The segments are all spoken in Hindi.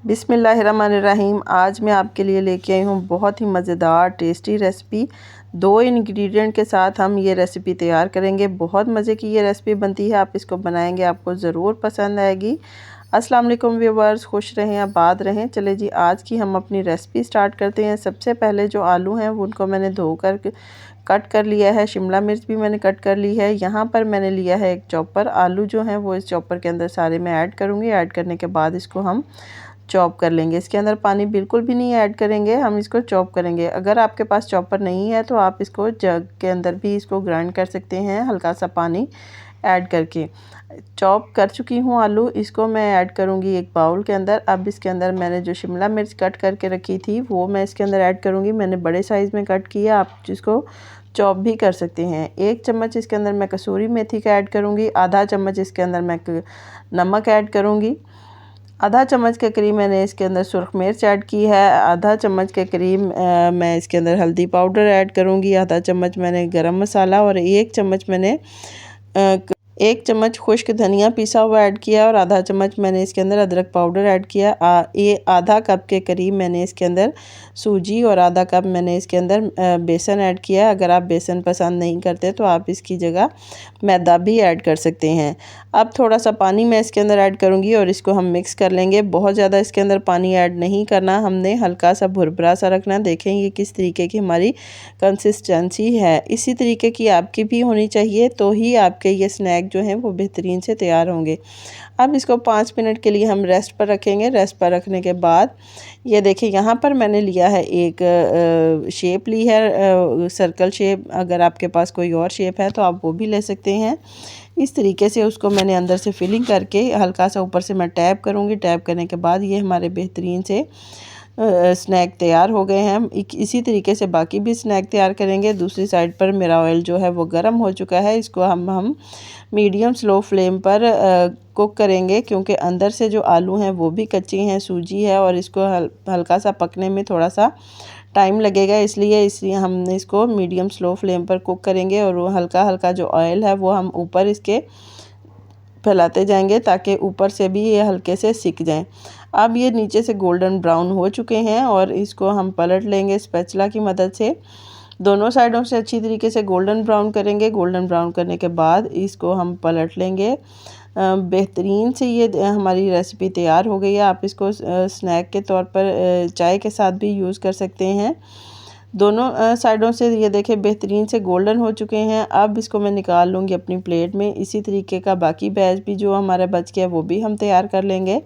बिस्मिल्लाहिर्रहमानिर्रहीम। आज मैं आपके लिए लेके आई हूँ बहुत ही मज़ेदार टेस्टी रेसिपी। 2 इंग्रेडिएंट के साथ हम ये रेसिपी तैयार करेंगे। बहुत मज़े की ये रेसिपी बनती है, आप इसको बनाएंगे आपको ज़रूर पसंद आएगी। अस्सलाम वालेकुम व्यूअर्स, खुश रहें आबाद रहें। चले जी, आज की हम अपनी रेसिपी स्टार्ट करते हैं। सबसे पहले जो आलू हैं वो उनको मैंने धोकर कट कर लिया है। शिमला मिर्च भी मैंने कट कर ली है। यहाँ पर मैंने लिया है एक चॉपर। आलू जो हैं वो इस चॉपर के अंदर सारे मैं ऐड करूँगी। ऐड करने के बाद इसको हम चॉप कर लेंगे। इसके अंदर पानी बिल्कुल भी नहीं ऐड करेंगे, हम इसको चॉप करेंगे। अगर आपके पास चॉपर नहीं है तो आप इसको जग के अंदर भी इसको ग्राइंड कर सकते हैं, हल्का सा पानी ऐड करके। चॉप कर चुकी हूँ आलू, इसको मैं ऐड करूँगी एक बाउल के अंदर। अब इसके अंदर मैंने जो शिमला मिर्च कट करके रखी थी वो मैं इसके अंदर ऐड करूँगी। मैंने बड़े साइज़ में कट किया, आप जिसको चॉप भी कर सकते हैं। 1 चम्मच इसके अंदर मैं कसूरी मेथी का ऐड करूँगी। आधा चम्मच इसके अंदर मैं नमक ऐड करूँगी। आधा चम्मच के करीब मैंने इसके अंदर सुर्ख मिर्च ऐड की है। आधा चम्मच के करीब मैं इसके अंदर हल्दी पाउडर ऐड करूँगी। आधा चम्मच मैंने गरम मसाला और 1 चम्मच मैंने 1 चम्मच खुश्क धनिया पिसा हुआ ऐड किया और आधा चम्मच मैंने इसके अंदर अदरक पाउडर ऐड किया। ये आधा कप के करीब मैंने इसके अंदर सूजी और आधा कप मैंने इसके अंदर बेसन ऐड किया। अगर आप बेसन पसंद नहीं करते तो आप इसकी जगह मैदा भी ऐड कर सकते हैं। अब थोड़ा सा पानी मैं इसके अंदर ऐड करूँगी और इसको हम मिक्स कर लेंगे। बहुत ज़्यादा इसके अंदर पानी ऐड नहीं करना, हमने हल्का सा भुरभुरा सा रखना। देखें ये किस तरीके की हमारी कंसिस्टेंसी है, इसी तरीके की आपकी भी होनी चाहिए, तो ही आपके ये स्नैक जो हैं वो बेहतरीन से तैयार होंगे। अब इसको 5 मिनट के लिए हम रेस्ट पर रखेंगे। रेस्ट पर रखने के बाद ये देखिए यहाँ पर मैंने लिया है एक शेप ली है, सर्कल शेप। अगर आपके पास कोई और शेप है तो आप वो भी ले सकते हैं। इस तरीके से उसको मैंने अंदर से फिलिंग करके हल्का सा ऊपर से मैं टैप करूँगी। टैप करने के बाद ये हमारे बेहतरीन से स्नैक तैयार हो गए हैं। इसी तरीके से बाकी भी स्नैक तैयार करेंगे। दूसरी साइड पर मेरा ऑयल जो है वो गर्म हो चुका है। इसको हम मीडियम स्लो फ्लेम पर कुक करेंगे, क्योंकि अंदर से जो आलू हैं वो भी कच्चे हैं, सूजी है और इसको हल्का सा पकने में थोड़ा सा टाइम लगेगा। इसलिए हम इसको मीडियम स्लो फ्लेम पर कुक करेंगे और वो हल्का हल्का जो ऑयल है वो हम ऊपर इसके फैलाते जाएंगे ताकि ऊपर से भी ये हल्के से सिक जाएं। अब ये नीचे से गोल्डन ब्राउन हो चुके हैं और इसको हम पलट लेंगे स्पैचुला की मदद से। दोनों साइडों से अच्छी तरीके से गोल्डन ब्राउन करेंगे। गोल्डन ब्राउन करने के बाद इसको हम पलट लेंगे। बेहतरीन से ये हमारी रेसिपी तैयार हो गई है। आप इसको स्नैक के तौर पर चाय के साथ भी यूज़ कर सकते हैं। दोनों साइडों से ये देखें बेहतरीन से गोल्डन हो चुके हैं। अब इसको मैं निकाल लूँगी अपनी प्लेट में। इसी तरीके का बाकी बैच भी जो हमारा बच गया वो भी हम तैयार कर लेंगे।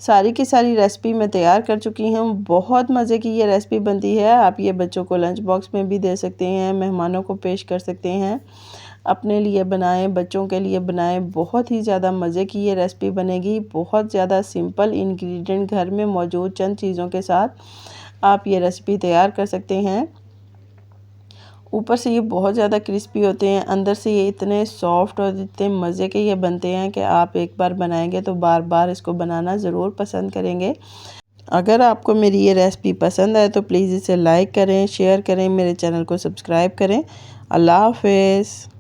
सारी की सारी रेसिपी मैं तैयार कर चुकी हूँ। बहुत मज़े की ये रेसिपी बनती है। आप ये बच्चों को लंच बॉक्स में भी दे सकते हैं, मेहमानों को पेश कर सकते हैं, अपने लिए बनाएं, बच्चों के लिए बनाएं। बहुत ही ज़्यादा मज़े की ये रेसिपी बनेगी। बहुत ज़्यादा सिंपल इंग्रेडिएंट घर में मौजूद चंद चीज़ों के साथ आप ये रेसिपी तैयार कर सकते हैं। ऊपर से ये बहुत ज़्यादा क्रिस्पी होते हैं, अंदर से ये इतने सॉफ्ट और इतने मज़े के ये बनते हैं कि आप एक बार बनाएंगे तो बार बार इसको बनाना ज़रूर पसंद करेंगे। अगर आपको मेरी ये रेसिपी पसंद आए तो प्लीज़ इसे लाइक करें, शेयर करें, मेरे चैनल को सब्सक्राइब करें। अल्लाह हाफ़िज़।